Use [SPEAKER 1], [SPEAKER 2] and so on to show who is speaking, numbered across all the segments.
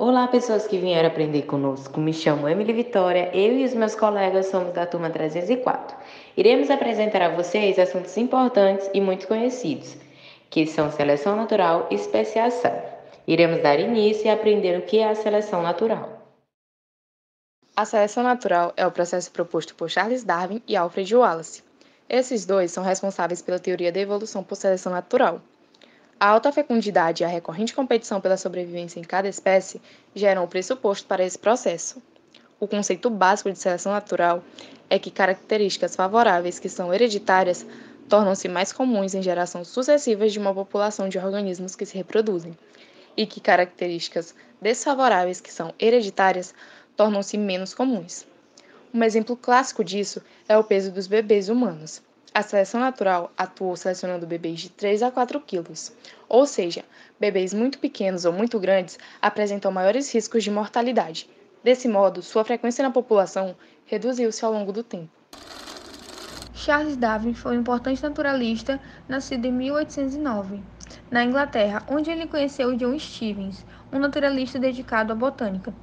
[SPEAKER 1] Olá, pessoas que vieram aprender conosco. Me chamo Emily Vitória, eu e os meus colegas somos da turma 304. Iremos apresentar a vocês assuntos importantes e muito conhecidos, que são seleção natural e especiação. Iremos dar início e aprender o que é a seleção natural.
[SPEAKER 2] A seleção natural é o processo proposto por Charles Darwin e Alfred Wallace. Esses dois são responsáveis pela teoria da evolução por seleção natural. A alta fecundidade e a recorrente competição pela sobrevivência em cada espécie geram o pressuposto para esse processo. O conceito básico de seleção natural é que características favoráveis que são hereditárias tornam-se mais comuns em gerações sucessivas de uma população de organismos que se reproduzem, e que características desfavoráveis que são hereditárias tornam-se menos comuns. Um exemplo clássico disso é o peso dos bebês humanos. A seleção natural atuou selecionando bebês de 3 a 4 quilos, ou seja, bebês muito pequenos ou muito grandes apresentam maiores riscos de mortalidade. Desse modo, sua frequência na população reduziu-se ao longo do tempo.
[SPEAKER 3] Charles Darwin foi um importante naturalista nascido em 1809, na Inglaterra, onde ele conheceu John Stevens, um naturalista dedicado à botânica.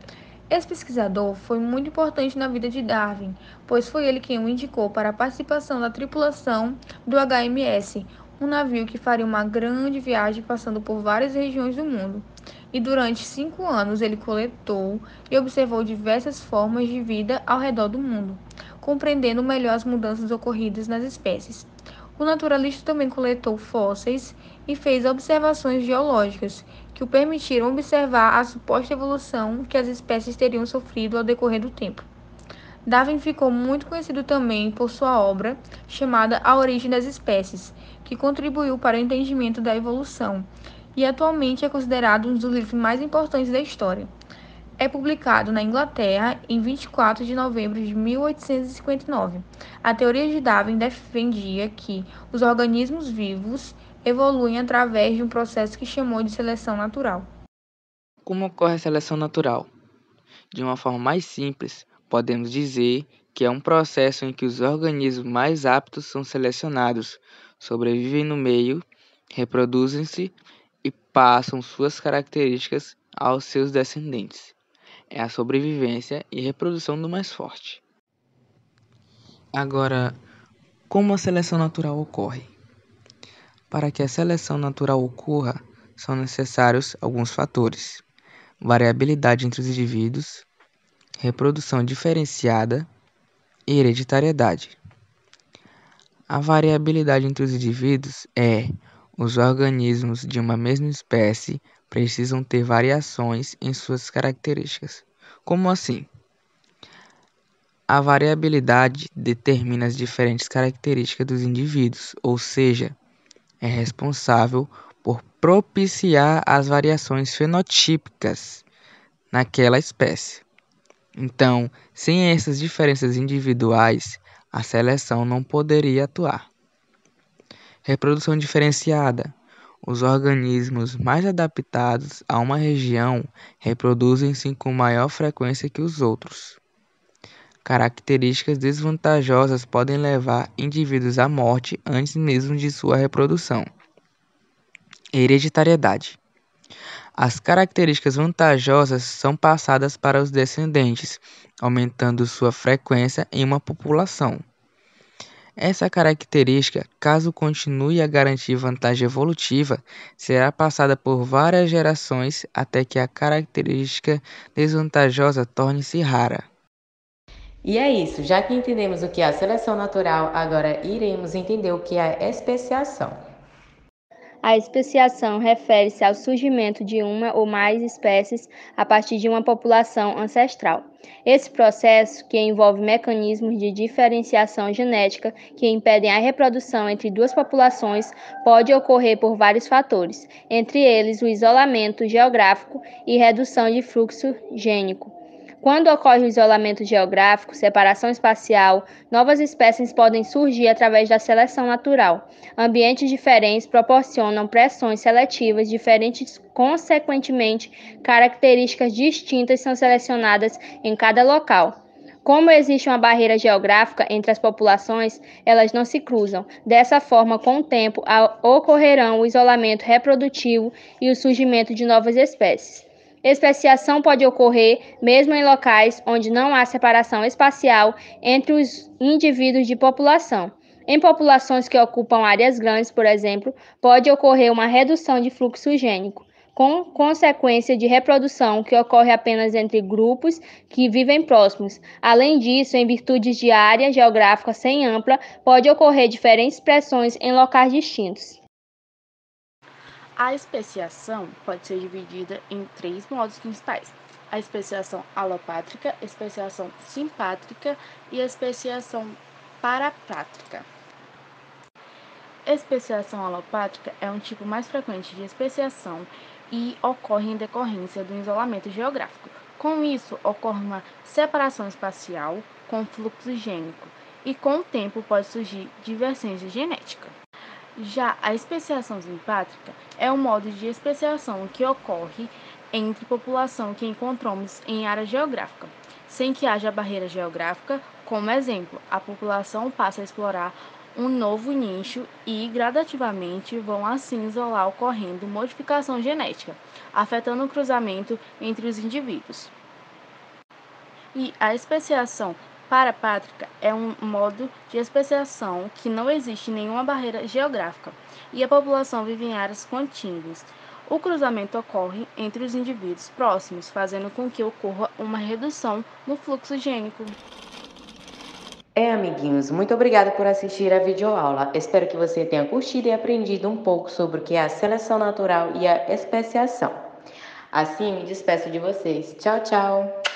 [SPEAKER 3] Esse pesquisador foi muito importante na vida de Darwin, pois foi ele quem o indicou para a participação da tripulação do HMS, um navio que faria uma grande viagem passando por várias regiões do mundo. E durante 5 anos ele coletou e observou diversas formas de vida ao redor do mundo, compreendendo melhor as mudanças ocorridas nas espécies. O naturalista também coletou fósseis e fez observações geológicas que o permitiram observar a suposta evolução que as espécies teriam sofrido ao decorrer do tempo. Darwin ficou muito conhecido também por sua obra chamada A Origem das Espécies, que contribuiu para o entendimento da evolução e atualmente é considerado um dos livros mais importantes da história. É publicado na Inglaterra em 24 de novembro de 1859. A teoria de Darwin defendia que os organismos vivos evoluem através de um processo que chamou de seleção natural.
[SPEAKER 4] Como ocorre a seleção natural? De uma forma mais simples, podemos dizer que é um processo em que os organismos mais aptos são selecionados, sobrevivem no meio, reproduzem-se e passam suas características aos seus descendentes. É a sobrevivência e reprodução do mais forte. Agora, como a seleção natural ocorre? Para que a seleção natural ocorra, são necessários alguns fatores: variabilidade entre os indivíduos, reprodução diferenciada e hereditariedade. A variabilidade entre os indivíduos os organismos de uma mesma espécie precisam ter variações em suas características. Como assim? A variabilidade determina as diferentes características dos indivíduos, ou seja, é responsável por propiciar as variações fenotípicas naquela espécie. Então, sem essas diferenças individuais, a seleção não poderia atuar. Reprodução diferenciada. Os organismos mais adaptados a uma região reproduzem-se com maior frequência que os outros. Características desvantajosas podem levar indivíduos à morte antes mesmo de sua reprodução. Hereditariedade. As características vantajosas são passadas para os descendentes, aumentando sua frequência em uma população. Essa característica, caso continue a garantir vantagem evolutiva, será passada por várias gerações até que a característica desvantajosa torne-se rara.
[SPEAKER 1] E é isso, já que entendemos o que é a seleção natural, agora iremos entender o que é a especiação.
[SPEAKER 5] A especiação refere-se ao surgimento de uma ou mais espécies a partir de uma população ancestral. Esse processo, que envolve mecanismos de diferenciação genética que impedem a reprodução entre duas populações, pode ocorrer por vários fatores, entre eles o isolamento geográfico e redução de fluxo gênico. Quando ocorre o isolamento geográfico, separação espacial, novas espécies podem surgir através da seleção natural. Ambientes diferentes proporcionam pressões seletivas diferentes, consequentemente, características distintas são selecionadas em cada local. Como existe uma barreira geográfica entre as populações, elas não se cruzam. Dessa forma, com o tempo, ocorrerão o isolamento reprodutivo e o surgimento de novas espécies. Especiação pode ocorrer mesmo em locais onde não há separação espacial entre os indivíduos de população. Em populações que ocupam áreas grandes, por exemplo, pode ocorrer uma redução de fluxo gênico, com consequência de reprodução que ocorre apenas entre grupos que vivem próximos. Além disso, em virtude de área geográfica sem ampla, pode ocorrer diferentes pressões em locais distintos.
[SPEAKER 2] A especiação pode ser dividida em 3 modos principais: a especiação alopátrica, especiação simpátrica e a especiação parapátrica. Especiação alopátrica é um tipo mais frequente de especiação e ocorre em decorrência do isolamento geográfico. Com isso, ocorre uma separação espacial com fluxo gênico e, com o tempo, pode surgir divergência genética. Já a especiação simpátrica é um modo de especiação que ocorre entre população que encontramos em área geográfica, sem que haja barreira geográfica. Como exemplo, a população passa a explorar um novo nicho e, gradativamente, vão assim isolar, ocorrendo modificação genética, afetando o cruzamento entre os indivíduos. E a especiação parapátrica é um modo de especiação que não existe nenhuma barreira geográfica e a população vive em áreas contíguas. O cruzamento ocorre entre os indivíduos próximos, fazendo com que ocorra uma redução no fluxo gênico.
[SPEAKER 1] Amiguinhos, muito obrigada por assistir a videoaula. Espero que você tenha curtido e aprendido um pouco sobre o que é a seleção natural e a especiação. Assim, me despeço de vocês. Tchau, tchau!